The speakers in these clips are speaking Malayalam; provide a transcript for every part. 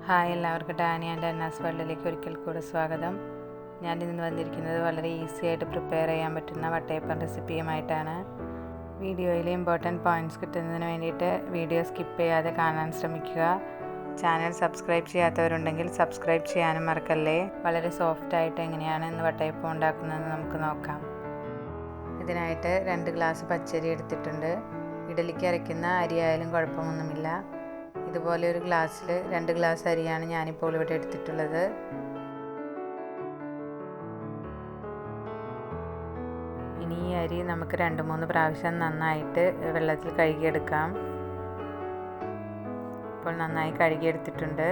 ഹായ്, എല്ലാവർക്കും ഡാനി ആൻഡ് അന്നാസ് വേൾഡിലേക്ക് ഒരിക്കൽ കൂടെ സ്വാഗതം. ഞാൻ ഇന്ന് വന്നിരിക്കുന്നത് വളരെ ഈസി ആയിട്ട് പ്രിപ്പയർ ചെയ്യാൻ പറ്റുന്ന വട്ടയപ്പം റെസിപ്പിയുമായിട്ടാണ്. വീഡിയോയിലെ ഇമ്പോർട്ടൻറ്റ് പോയിൻറ്റ്സ് കിട്ടുന്നതിന് വേണ്ടിയിട്ട് വീഡിയോ സ്കിപ്പ് ചെയ്യാതെ കാണാൻ ശ്രമിക്കുക. ചാനൽ സബ്സ്ക്രൈബ് ചെയ്യാത്തവരുണ്ടെങ്കിൽ സബ്സ്ക്രൈബ് ചെയ്യാനും മറക്കല്ലേ. വളരെ സോഫ്റ്റായിട്ട് എങ്ങനെയാണ് ഇന്ന് വട്ടയപ്പം ഉണ്ടാക്കുന്നതെന്ന് നമുക്ക് നോക്കാം. ഇതിനായിട്ട് 2 ഗ്ലാസ് പച്ചരി എടുത്തിട്ടുണ്ട്. ഇഡലിക്ക് അരയ്ക്കുന്ന അരിയായാലും കുഴപ്പമൊന്നുമില്ല. ഇതുപോലെ ഒരു ഗ്ലാസ്സിൽ 2 ഗ്ലാസ് അരിയാണ് ഞാനിപ്പോൾ ഇവിടെ എടുത്തിട്ടുള്ളത്. ഇനി ഈ അരി നമുക്ക് 2-3 പ്രാവശ്യം നന്നായിട്ട് വെള്ളത്തിൽ കഴുകിയെടുക്കാം. ഇപ്പോൾ നന്നായി കഴുകിയെടുത്തിട്ടുണ്ട്.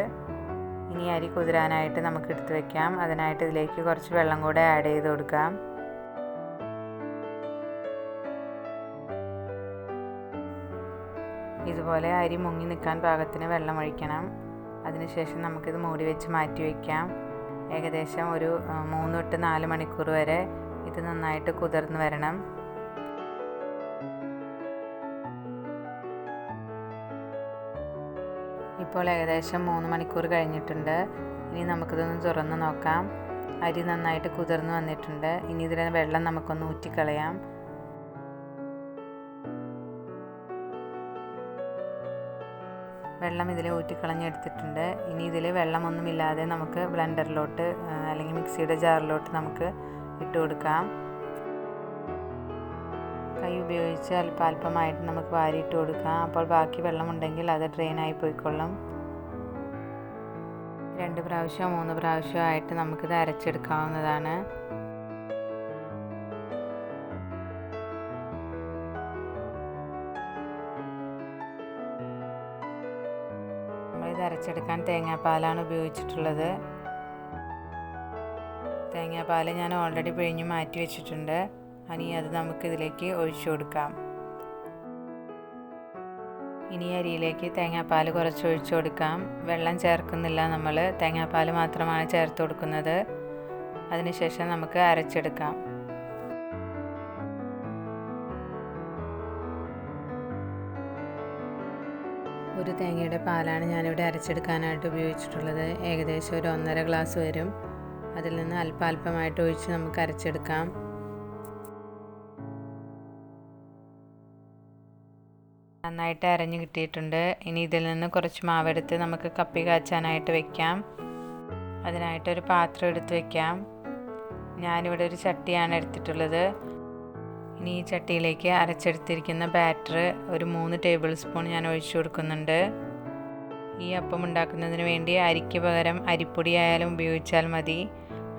ഇനി അരി കുതിരാനായിട്ട് നമുക്ക് എടുത്ത് വയ്ക്കാം. അതിനായിട്ട് ഇതിലേക്ക് കുറച്ച് വെള്ളം കൂടെ ആഡ് ചെയ്ത് കൊടുക്കാം. ഇതുപോലെ അരി മുങ്ങി നിൽക്കാൻ പാകത്തിന് വെള്ളം ഒഴിക്കണം. അതിനുശേഷം നമുക്കിത് മൂടി വെച്ച് മാറ്റി വയ്ക്കാം. ഏകദേശം ഒരു 3-4 മണിക്കൂർ വരെ ഇത് നന്നായിട്ട് കുതിർന്ന് വരണം. ഇപ്പോൾ ഏകദേശം 3 മണിക്കൂർ കഴിഞ്ഞിട്ടുണ്ട്. ഇനി നമുക്കിതൊന്ന് തുറന്ന് നോക്കാം. അരി നന്നായിട്ട് കുതിർന്ന് വന്നിട്ടുണ്ട്. ഇനി ഇതിലെ വെള്ളം നമുക്കൊന്ന് ഊറ്റിക്കളയാം. വെള്ളം ഇതിൽ ഊറ്റിക്കളഞ്ഞെടുത്തിട്ടുണ്ട്. ഇനി ഇതിൽ വെള്ളമൊന്നുമില്ലാതെ നമുക്ക് ബ്ലെൻഡറിലോട്ട് അല്ലെങ്കിൽ മിക്സിയുടെ ജാറിലോട്ട് നമുക്ക് ഇട്ട് കൊടുക്കാം. കൈ ഉപയോഗിച്ച് അല്പാൽപമായിട്ട് നമുക്ക് വാരിയിട്ട് കൊടുക്കാം. അപ്പോൾ ബാക്കി വെള്ളമുണ്ടെങ്കിൽ അത് ഡ്രെയിനായി പോയിക്കൊള്ളും. 2 പ്രാവശ്യമോ 3 പ്രാവശ്യമോ ആയിട്ട് നമുക്കിത് അരച്ചെടുക്കാവുന്നതാണ്. ഇത് അരച്ചെടുക്കാൻ തേങ്ങാപ്പാലാണ് ഉപയോഗിച്ചിട്ടുള്ളത്. തേങ്ങാപ്പാൽ ഞാൻ ഓൾറെഡി പിഴിഞ്ഞ് മാറ്റി വെച്ചിട്ടുണ്ട്. ഇനി അത് നമുക്കിതിലേക്ക് ഒഴിച്ചു കൊടുക്കാം. ഇനി അരിയിലേക്ക് തേങ്ങാപ്പാൽ കുറച്ച് ഒഴിച്ചു കൊടുക്കാം. വെള്ളം ചേർക്കുന്നില്ല, നമ്മൾ തേങ്ങാപ്പാൽ മാത്രമാണ് ചേർത്ത് കൊടുക്കുന്നത്. അതിനുശേഷം നമുക്ക് അരച്ചെടുക്കാം. ഒരു തേങ്ങയുടെ പാലാണ് ഞാനിവിടെ അരച്ചെടുക്കാനായിട്ട് ഉപയോഗിച്ചിട്ടുള്ളത്. ഏകദേശം ഒരു 1.5 ഗ്ലാസ് വരും. അതിൽ നിന്ന് അല്പാൽപമായിട്ട് ഒഴിച്ച് നമുക്ക് അരച്ചെടുക്കാം. നന്നായിട്ട് അരഞ്ഞു കിട്ടിയിട്ടുണ്ട്. ഇനി ഇതിൽ നിന്ന് കുറച്ച് മാവെടുത്ത് നമുക്ക് കപ്പി കാച്ചാനായിട്ട് വെക്കാം. അതിനായിട്ടൊരു പാത്രം എടുത്ത് വെക്കാം. ഞാനിവിടെ ഒരു ചട്ടിയാണ് എടുത്തിട്ടുള്ളത്. ഇനി ഈ ചട്ടിയിലേക്ക് അരച്ചെടുത്തിരിക്കുന്ന ബാറ്റർ ഒരു 3 ടേബിൾ സ്പൂൺ ഞാൻ ഒഴിച്ചു കൊടുക്കുന്നുണ്ട്. ഈ അപ്പം ഉണ്ടാക്കുന്നതിന് വേണ്ടി അരിക്ക് പകരം അരിപ്പൊടി ആയാലും ഉപയോഗിച്ചാൽ മതി.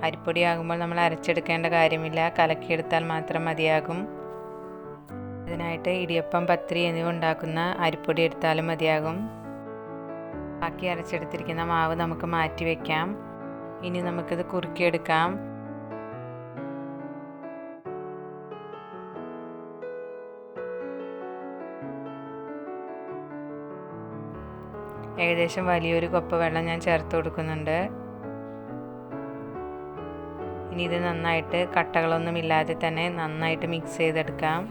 അരിപ്പൊടി ആകുമ്പോൾ നമ്മൾ അരച്ചെടുക്കേണ്ട കാര്യമില്ല, കലക്കിയെടുത്താൽ മാത്രം മതിയാകും. ഇതിനായിട്ട് ഇടിയപ്പം, പത്തിരി എന്നിവ ഉണ്ടാക്കുന്ന അരിപ്പൊടി എടുത്താലും മതിയാകും. ബാക്കി അരച്ചെടുത്തിരിക്കുന്ന മാവ് നമുക്ക് മാറ്റി വയ്ക്കാം. ഇനി നമുക്കിത് കുറുക്കിയെടുക്കാം. ഏകദേശം വലിയൊരു കപ്പ് വെള്ളം ഞാൻ ചേർത്ത് കൊടുക്കുന്നുണ്ട്. ഇനി ഇത് നന്നായിട്ട് കട്ടകളൊന്നും ഇല്ലാതെ തന്നെ നന്നായിട്ട് മിക്സ് ചെയ്തെടുക്കാം.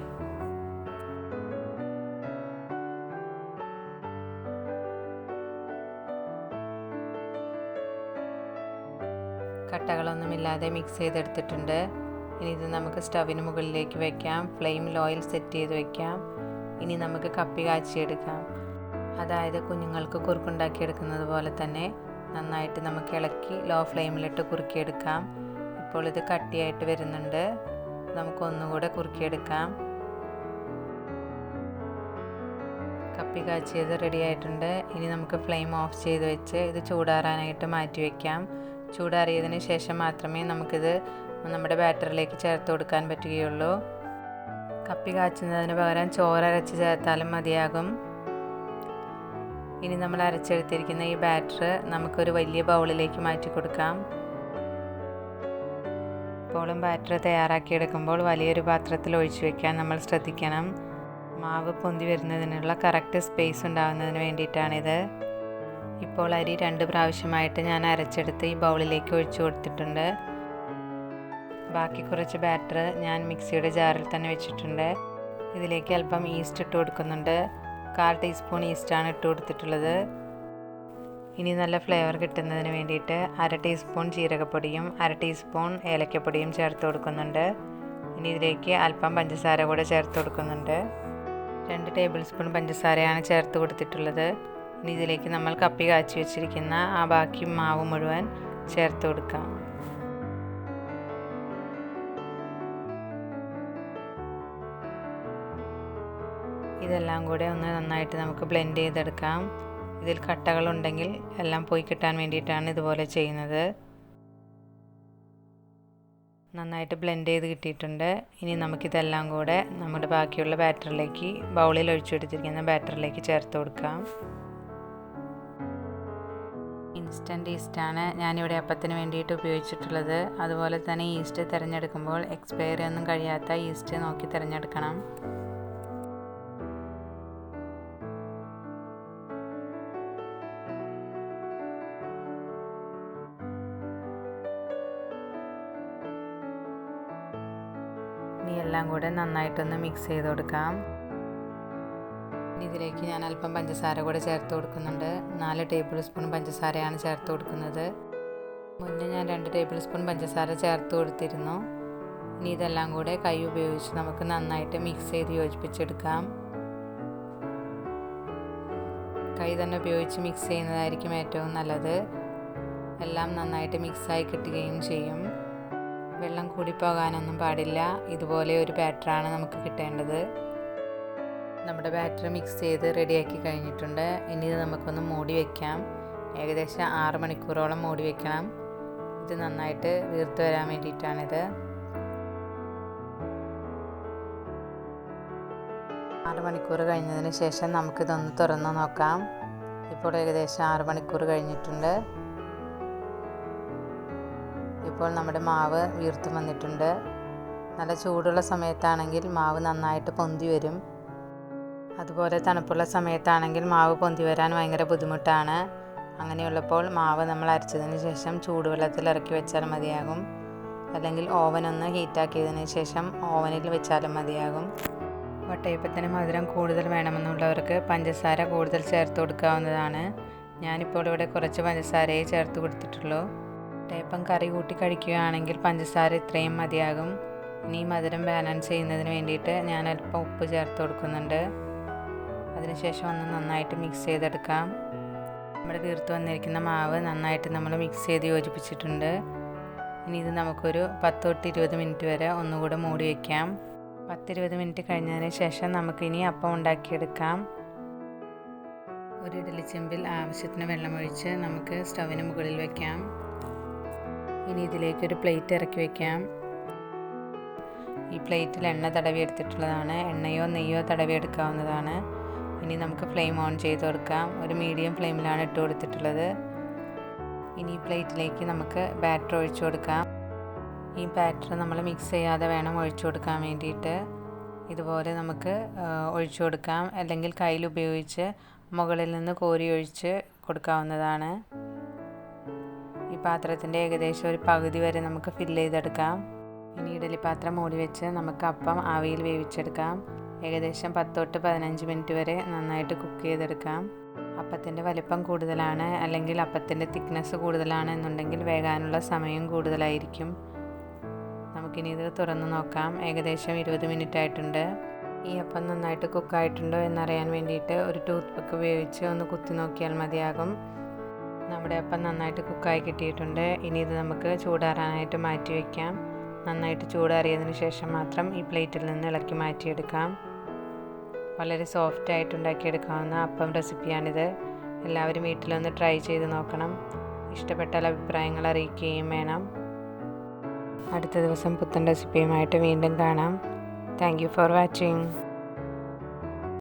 കട്ടകളൊന്നുമില്ലാതെ മിക്സ് ചെയ്തെടുത്തിട്ടുണ്ട്. ഇനി ഇത് നമുക്ക് സ്റ്റവിന് മുകളിലേക്ക് വയ്ക്കാം. ഫ്ലെയിമിൽ ഓയിൽ സെറ്റ് ചെയ്ത് വയ്ക്കാം. ഇനി നമുക്ക് കപ്പി കാച്ചിയെടുക്കാം. അതായത് കുഞ്ഞുങ്ങൾക്ക് കുറുക്കുണ്ടാക്കിയെടുക്കുന്നത് പോലെ തന്നെ നന്നായിട്ട് നമുക്ക് ഇളക്കി ലോ ഫ്ലെയിമിലിട്ട് കുറുക്കിയെടുക്കാം. ഇപ്പോൾ ഇത് കട്ടിയായിട്ട് വരുന്നുണ്ട്. നമുക്ക് ഒന്നുകൂടെ കുറുക്കിയെടുക്കാം. കപ്പി കാച്ചിയത് റെഡി ആയിട്ടുണ്ട്. ഇനി നമുക്ക് ഫ്ലെയിം ഓഫ് ചെയ്ത് വെച്ച് ഇത് ചൂടാറാനായിട്ട് മാറ്റി വയ്ക്കാം. ചൂടാറിയതിന് ശേഷം മാത്രമേ നമുക്കിത് നമ്മുടെ ബാറ്ററിലേക്ക് ചേർത്ത് കൊടുക്കാൻ പറ്റുകയുള്ളൂ. കപ്പി കാച്ചുന്നതിന് പകരം ചോറരച്ച് ചേർത്താലും മതിയാകും. ഇനി നമ്മൾ അരച്ചെടുത്തിരിക്കുന്ന ഈ ബാറ്റർ നമുക്കൊരു വലിയ ബൗളിലേക്ക് മാറ്റി കൊടുക്കാം. ഇപ്പോഴും ബാറ്റർ തയ്യാറാക്കിയെടുക്കുമ്പോൾ വലിയൊരു പാത്രത്തിൽ ഒഴിച്ചു വയ്ക്കാൻ നമ്മൾ ശ്രദ്ധിക്കണം. മാവ് പൊന്തി വരുന്നതിനുള്ള കറക്റ്റ് സ്പേസ് ഉണ്ടാകുന്നതിന് വേണ്ടിയിട്ടാണിത്. ഇപ്പോൾ അരി 2 പ്രാവശ്യമായിട്ട് ഞാൻ അരച്ചെടുത്ത് ഈ ബൗളിലേക്ക് ഒഴിച്ചു കൊടുത്തിട്ടുണ്ട്. ബാക്കി കുറച്ച് ബാറ്റർ ഞാൻ മിക്സിയുടെ ജാറിൽ തന്നെ വെച്ചിട്ടുണ്ട്. ഇതിലേക്ക് അല്പം ഈസ്റ്റ് ഇട്ട് കൊടുക്കുന്നുണ്ട്. 1/4 ടീസ്പൂൺ ഈസ്റ്റാണ് ഇട്ട് കൊടുത്തിട്ടുള്ളത്. ഇനി നല്ല ഫ്ലേവർ കിട്ടുന്നതിന് വേണ്ടിയിട്ട് 1/2 ടീസ്പൂൺ ജീരകപ്പൊടിയും 1/2 ടീസ്പൂൺ ഏലക്കപ്പൊടിയും ചേർത്ത് കൊടുക്കുന്നുണ്ട്. ഇനി ഇതിലേക്ക് അല്പം പഞ്ചസാര കൂടെ ചേർത്ത് കൊടുക്കുന്നുണ്ട്. 2 ടേബിൾ സ്പൂൺ പഞ്ചസാരയാണ് ചേർത്ത് കൊടുത്തിട്ടുള്ളത്. ഇനി ഇതിലേക്ക് നമ്മൾ കപ്പി കാച്ചി വെച്ചിരിക്കുന്ന ആ ബാക്കി മാവ് മുഴുവൻ ചേർത്ത് കൊടുക്കാം. ഇതെല്ലാം കൂടെ ഒന്ന് നന്നായിട്ട് നമുക്ക് ബ്ലെൻഡ് ചെയ്തെടുക്കാം. ഇതിൽ കട്ടകളുണ്ടെങ്കിൽ എല്ലാം പോയി കിട്ടാൻ വേണ്ടിയിട്ടാണ് ഇതുപോലെ ചെയ്യുന്നത്. നന്നായിട്ട് ബ്ലെൻഡ് ചെയ്ത് കിട്ടിയിട്ടുണ്ട്. ഇനി നമുക്കിതെല്ലാം കൂടെ നമ്മുടെ ബാക്കിയുള്ള ബാറ്ററിലേക്ക്, ബൗളിൽ ഒഴിച്ചെടുത്തിരിക്കുന്ന ബാറ്ററിലേക്ക് ചേർത്ത് കൊടുക്കാം. ഇൻസ്റ്റൻറ്റ് ഈസ്റ്റാണ് ഞാനിവിടെ അപ്പത്തിന് വേണ്ടിയിട്ട് ഉപയോഗിച്ചിട്ടുള്ളത്. അതുപോലെ തന്നെ ഈസ്റ്റ് തിരഞ്ഞെടുക്കുമ്പോൾ എക്സ്പയറി ഒന്നും കഴിയാത്ത ഈസ്റ്റ് നോക്കി തിരഞ്ഞെടുക്കണം. ഇനി എല്ലാം കൂടെ നന്നായിട്ടൊന്ന് മിക്സ് ചെയ്ത് കൊടുക്കാം. ഇതിലേക്ക് ഞാൻ അല്പം പഞ്ചസാര കൂടെ ചേർത്ത് കൊടുക്കുന്നുണ്ട്. 4 ടേബിൾ സ്പൂൺ പഞ്ചസാരയാണ് ചേർത്ത് കൊടുക്കുന്നത്. മുന്നേ ഞാൻ 2 ടേബിൾ സ്പൂൺ പഞ്ചസാര ചേർത്ത് കൊടുത്തിരുന്നു. ഇനി ഇതെല്ലാം കൂടെ കൈ ഉപയോഗിച്ച് നമുക്ക് നന്നായിട്ട് മിക്സ് ചെയ്ത് യോജിപ്പിച്ചെടുക്കാം. കൈ തന്നെ ഉപയോഗിച്ച് മിക്സ് ചെയ്യുന്നതായിരിക്കും ഏറ്റവും നല്ലത്. എല്ലാം നന്നായിട്ട് മിക്സായി കിട്ടുകയും ചെയ്യും. വെള്ളം കൂടി പോകാനൊന്നും പാടില്ല. ഇതുപോലെ ഒരു ബാറ്ററാണ് നമുക്ക് കിട്ടേണ്ടത്. നമ്മുടെ ബാറ്റർ മിക്സ് ചെയ്ത് റെഡിയാക്കി കഴിഞ്ഞിട്ടുണ്ട്. ഇനി ഇത് നമുക്കൊന്ന് മൂടി വയ്ക്കാം. ഏകദേശം 6 മണിക്കൂറോളം മൂടി വയ്ക്കണം. ഇത് നന്നായിട്ട് വീർത്ത് വരാൻ വേണ്ടിയിട്ടാണിത്. 6 മണിക്കൂർ കഴിഞ്ഞതിന് ശേഷം നമുക്കിതൊന്ന് തുറന്ന് നോക്കാം. ഇപ്പോൾ ഏകദേശം 6 മണിക്കൂർ കഴിഞ്ഞിട്ടുണ്ട്. ഇപ്പോൾ നമ്മുടെ മാവ് വീർത്ത് വന്നിട്ടുണ്ട്. നല്ല ചൂടുള്ള സമയത്താണെങ്കിൽ മാവ് നന്നായിട്ട് പൊന്തി വരും. അതുപോലെ തണുപ്പുള്ള സമയത്താണെങ്കിൽ മാവ് പൊന്തി വരാൻ ഭയങ്കര ബുദ്ധിമുട്ടാണ്. അങ്ങനെയുള്ളപ്പോൾ മാവ് നമ്മൾ അരച്ചതിന് ശേഷം ചൂടുവെള്ളത്തിൽ ഇറക്കി വെച്ചാൽ മതിയാകും. അല്ലെങ്കിൽ ഓവനൊന്ന് ഹീറ്റാക്കിയതിന് ശേഷം ഓവനിൽ വെച്ചാലും മതിയാകും. വട്ടയപ്പത്തിന് മധുരം കൂടുതൽ വേണമെന്നുള്ളവർക്ക് പഞ്ചസാര കൂടുതൽ ചേർത്ത് കൊടുക്കാവുന്നതാണ്. ഞാനിപ്പോൾ ഇവിടെ കുറച്ച് പഞ്ചസാരയെ ചേർത്ത് കൊടുത്തിട്ടുള്ളൂ. വട്ടയപ്പം കറി കൂട്ടി കഴിക്കുകയാണെങ്കിൽ പഞ്ചസാര ഇത്രയും മതിയാകും. ഇനി മധുരം ബാലൻസ് ചെയ്യുന്നതിന് വേണ്ടിയിട്ട് ഞാൻ അല്പം ഉപ്പ് ചേർത്ത് കൊടുക്കുന്നുണ്ട്. അതിനുശേഷം ഒന്ന് നന്നായിട്ട് മിക്സ് ചെയ്തെടുക്കാം. നമ്മുടെ വീർത്ത് വന്നിരിക്കുന്ന മാവ് നന്നായിട്ട് നമ്മൾ മിക്സ് ചെയ്ത് യോജിപ്പിച്ചിട്ടുണ്ട്. ഇനി ഇത് നമുക്കൊരു 10 തൊട്ട് 20 മിനിറ്റ് വരെ ഒന്നുകൂടെ മൂടി വയ്ക്കാം. 10-20 മിനിറ്റ് കഴിഞ്ഞതിന് ശേഷം നമുക്കിനി അപ്പം ഉണ്ടാക്കിയെടുക്കാം. ഒരു ഇഡ്ഡലി ചെമ്പിൽ ആവശ്യത്തിന് വെള്ളമൊഴിച്ച് നമുക്ക് സ്റ്റവിന് മുകളിൽ വയ്ക്കാം. ഇനി ഇതിലേക്കൊരു പ്ലേറ്റ് ഇറക്കി വയ്ക്കാം. ഈ പ്ലേറ്റിൽ എണ്ണ തടവി എടുത്തിട്ടുള്ളതാണ്. എണ്ണയോ നെയ്യോ തടവി എടുക്കാവുന്നതാണ്. ഇനി നമുക്ക് ഫ്ലെയിം ഓൺ ചെയ്ത് കൊടുക്കാം. ഒരു മീഡിയം ഫ്ലെയിമിലാണ് ഇട്ട് കൊടുത്തിട്ടുള്ളത്. ഇനി ഈ പ്ലേറ്റിലേക്ക് നമുക്ക് ബാറ്റർ ഒഴിച്ചു കൊടുക്കാം. ഈ ബാറ്റർ നമ്മൾ മിക്സ് ചെയ്യാതെ വേണം ഒഴിച്ചു കൊടുക്കാൻ വേണ്ടിയിട്ട്. ഇതുപോലെ നമുക്ക് ഒഴിച്ചു കൊടുക്കാം. അല്ലെങ്കിൽ കയ്യിൽ ഉപയോഗിച്ച് മുകളിൽ നിന്ന് കോരി ഒഴിച്ച് കൊടുക്കാവുന്നതാണ്. ഈ പാത്രത്തിൻ്റെ ഏകദേശം ഒരു പകുതി വരെ നമുക്ക് ഫില്ല് ചെയ്തെടുക്കാം. ഇനി ഇഡലി പാത്രം മൂടി വെച്ച് നമുക്ക് അപ്പം ആവിയിൽ വേവിച്ചെടുക്കാം. ഏകദേശം 10 തൊട്ട് 15 മിനിറ്റ് വരെ നന്നായിട്ട് കുക്ക് ചെയ്തെടുക്കാം. അപ്പത്തിൻ്റെ വലിപ്പം കൂടുതലാണ് അല്ലെങ്കിൽ അപ്പത്തിൻ്റെ തിക്നെസ് കൂടുതലാണ് എന്നുണ്ടെങ്കിൽ വേകാനുള്ള സമയം കൂടുതലായിരിക്കും. നമുക്കിനി ഇത് തുറന്ന് നോക്കാം. ഏകദേശം 20 മിനിറ്റ് ആയിട്ടുണ്ട്. ഈ അപ്പം നന്നായിട്ട് കുക്കായിട്ടുണ്ടോ എന്നറിയാൻ വേണ്ടിയിട്ട് ഒരു ടൂത്ത് പിക്ക് ഉപയോഗിച്ച് ഒന്ന് കുത്തി നോക്കിയാൽ മതിയാകും. നമ്മുടെ അപ്പം നന്നായിട്ട് കുക്കായി കിട്ടിയിട്ടുണ്ട്. ഇനി ഇത് നമുക്ക് ചൂടാറാനായിട്ട് മാറ്റി വയ്ക്കാം. നന്നായിട്ട് ചൂടാറിയതിന് ശേഷം മാത്രം ഈ പ്ലേറ്റിൽ നിന്ന് ഇളക്കി മാറ്റിയെടുക്കാം. വളരെ സോഫ്റ്റായിട്ട് ഉണ്ടാക്കിയെടുക്കാവുന്ന അപ്പം റെസിപ്പിയാണിത്. എല്ലാവരും വീട്ടിലൊന്ന് ട്രൈ ചെയ്ത് നോക്കണം. ഇഷ്ടപ്പെട്ടാൽ അഭിപ്രായങ്ങൾ അറിയിക്കുകയും വേണം. അടുത്ത ദിവസം പുത്തൻ റെസിപ്പിയുമായിട്ട് വീണ്ടും കാണാം. Thank you for watching.